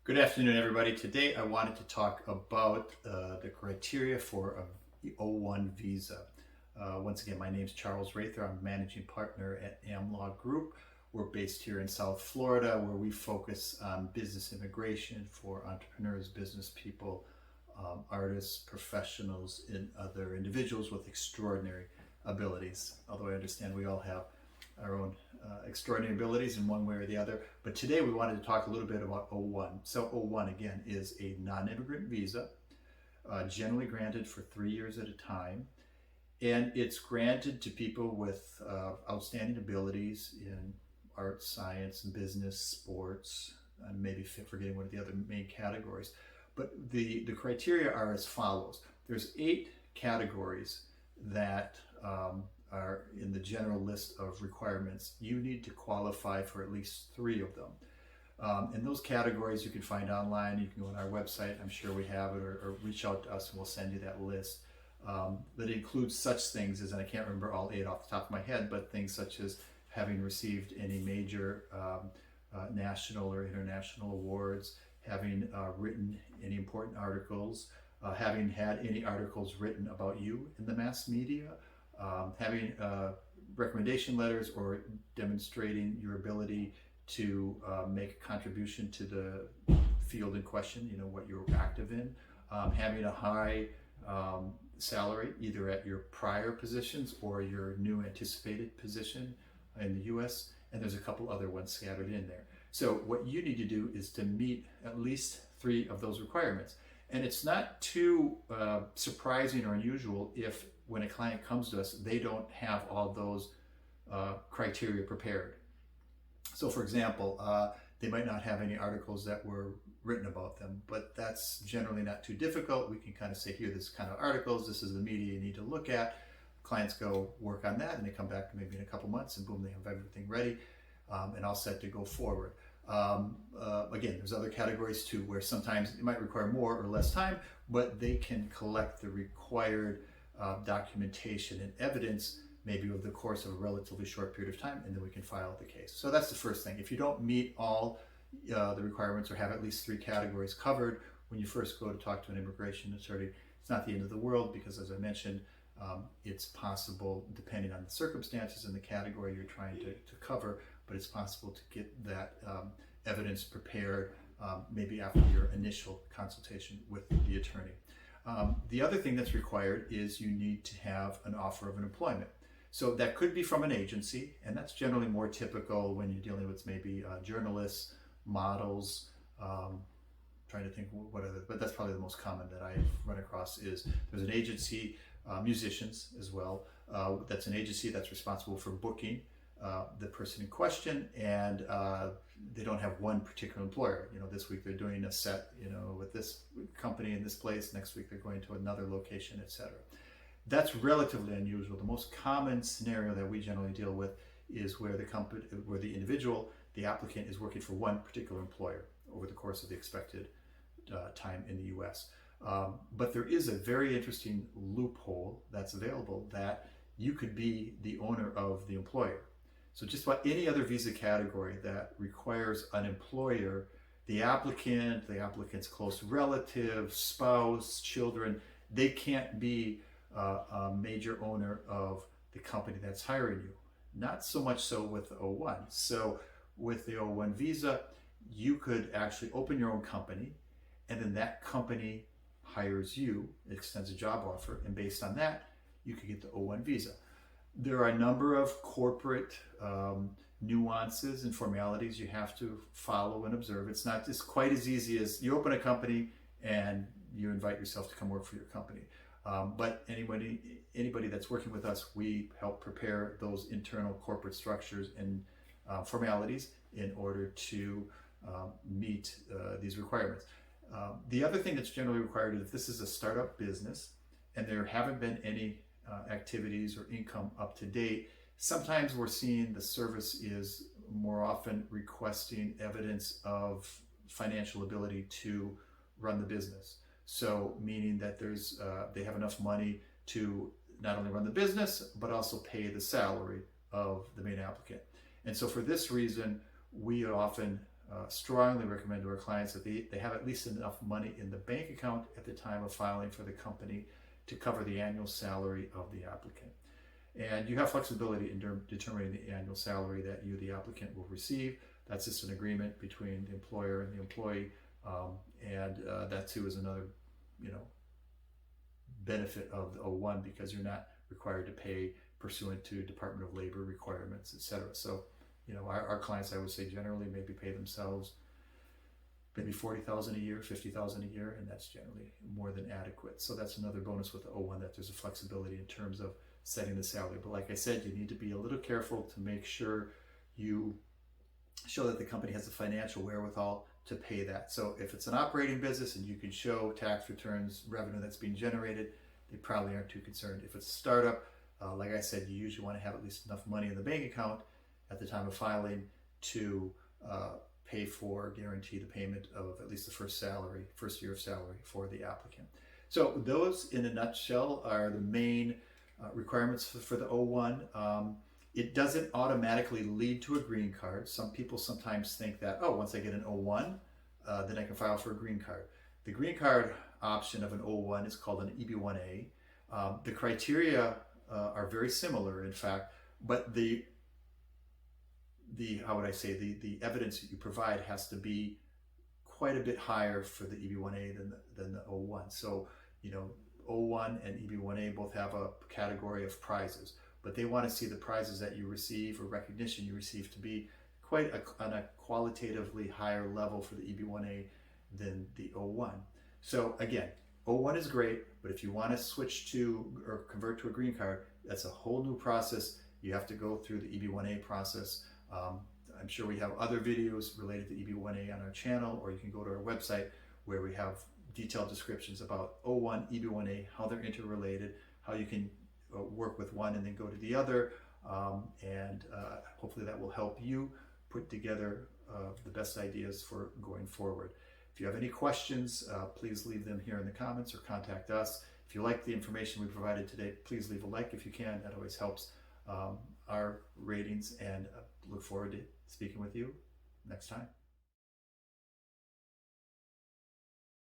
Good afternoon, everybody. Today I wanted to talk about the criteria for the O-1 visa. Once again, my name is Charles Rather. I'm managing partner at AmLaw Group. We're based here in South Florida, where we focus on business immigration for entrepreneurs, business people, artists, professionals, and other individuals with extraordinary abilities. Although I understand we all have our own extraordinary abilities in one way or the other. But today we wanted to talk a little bit about O-1. So O-1 again is a non-immigrant visa, generally granted for 3 years at a time. And it's granted to people with outstanding abilities in art, science, business, sports, and maybe forgetting one of the other main categories. But the criteria are as follows. There's 8 categories that are in the general list of requirements. You need to qualify for at least 3 of them. And those categories you can find online. You can go on our website. I'm sure we have it, or reach out to us and we'll send you that list. That includes such things as, and I can't remember all 8 off the top of my head, but things such as having received any major national or international awards, having written any important articles, having had any articles written about you in the mass media, having recommendation letters or demonstrating your ability to make a contribution to the field in question, what you're active in, having a high salary either at your prior positions or your new anticipated position in the US, and there's a couple other ones scattered in there. So what you need to do is to meet at least 3 of those requirements. And it's not too surprising or unusual if when a client comes to us, they don't have all those criteria prepared. So for example, they might not have any articles that were written about them, but that's generally not too difficult. We can kind of say, here, this kind of articles, this is the media you need to look at. Clients go work on that and they come back maybe in a couple months and boom, they have everything ready and all set to go forward. Again, there's other categories too, where sometimes it might require more or less time, but they can collect the required documentation and evidence maybe over the course of a relatively short period of time, and then we can file the case. So that's the first thing. If you don't meet all the requirements or have at least 3 categories covered when you first go to talk to an immigration attorney, it's not the end of the world, because as I mentioned, it's possible, depending on the circumstances and the category you're trying to cover, but it's possible to get that evidence prepared maybe after your initial consultation with the attorney. The other thing that's required is you need to have an offer of an employment. So that could be from an agency, and that's generally more typical when you're dealing with maybe journalists, models, trying to think what other, but that's probably the most common that I've run across. Is there's an agency, musicians as well, that's an agency that's responsible for booking the person in question, and they don't have one particular employer. This week they're doing a set, with this company in this place, next week they're going to another location, etc. That's relatively unusual. The most common scenario that we generally deal with is where the individual, the applicant, is working for one particular employer over the course of the expected time in the US. But there is a very interesting loophole that's available, that you could be the owner of the employer. So just about any other visa category that requires an employer, the applicant, the applicant's close relative, spouse, children, they can't be a major owner of the company that's hiring you. Not so much so with the O-1. So with the O-1 visa, you could actually open your own company, and then that company hires you, extends a job offer, and based on that, you could get the O-1 visa. There are a number of corporate nuances and formalities you have to follow and observe. It's not just quite as easy as you open a company and you invite yourself to come work for your company. But anybody that's working with us, we help prepare those internal corporate structures and formalities in order to meet these requirements. The other thing that's generally required is if this is a startup business and there haven't been any activities or income up to date, sometimes we're seeing the service is more often requesting evidence of financial ability to run the business. So meaning that they have enough money to not only run the business, but also pay the salary of the main applicant. And so for this reason, we often strongly recommend to our clients that they have at least enough money in the bank account at the time of filing for the company to cover the annual salary of the applicant. And you have flexibility in determining the annual salary that you, the applicant, will receive. That's just an agreement between the employer and the employee, and that too is another, benefit of the O-1, because you're not required to pay pursuant to Department of Labor requirements, etc. So, our clients, I would say, generally maybe pay themselves maybe $40,000 a year, $50,000 a year, and that's generally more than adequate. So that's another bonus with the O-1, that there's a flexibility in terms of setting the salary. But like I said, you need to be a little careful to make sure you show that the company has the financial wherewithal to pay that. So if it's an operating business and you can show tax returns, revenue that's being generated, they probably aren't too concerned. If it's a startup, like I said, you usually want to have at least enough money in the bank account at the time of filing to guarantee the payment of at least the first year of salary for the applicant. So those, in a nutshell, are the main requirements for the O-1. It doesn't automatically lead to a green card. Some people sometimes think that, once I get an O-1, then I can file for a green card. The green card option of an O-1 is called an EB-1A. The criteria are very similar, in fact, but the evidence that you provide has to be quite a bit higher for the EB-1A than the O-1. So, O-1 and EB-1A both have a category of prizes, but they want to see the prizes that you receive or recognition you receive to be quite on a qualitatively higher level for the EB-1A than the O-1. So again, O-1 is great, but if you want to switch to or convert to a green card, that's a whole new process. You have to go through the EB-1A process. I'm sure we have other videos related to EB-1A on our channel, or you can go to our website where we have detailed descriptions about O-1, EB-1A, how they're interrelated, how you can work with one and then go to the other, and hopefully that will help you put together the best ideas for going forward. If you have any questions, please leave them here in the comments or contact us. If you like the information we provided today, please leave a like if you can. That always helps our ratings, and look forward to speaking with you next time.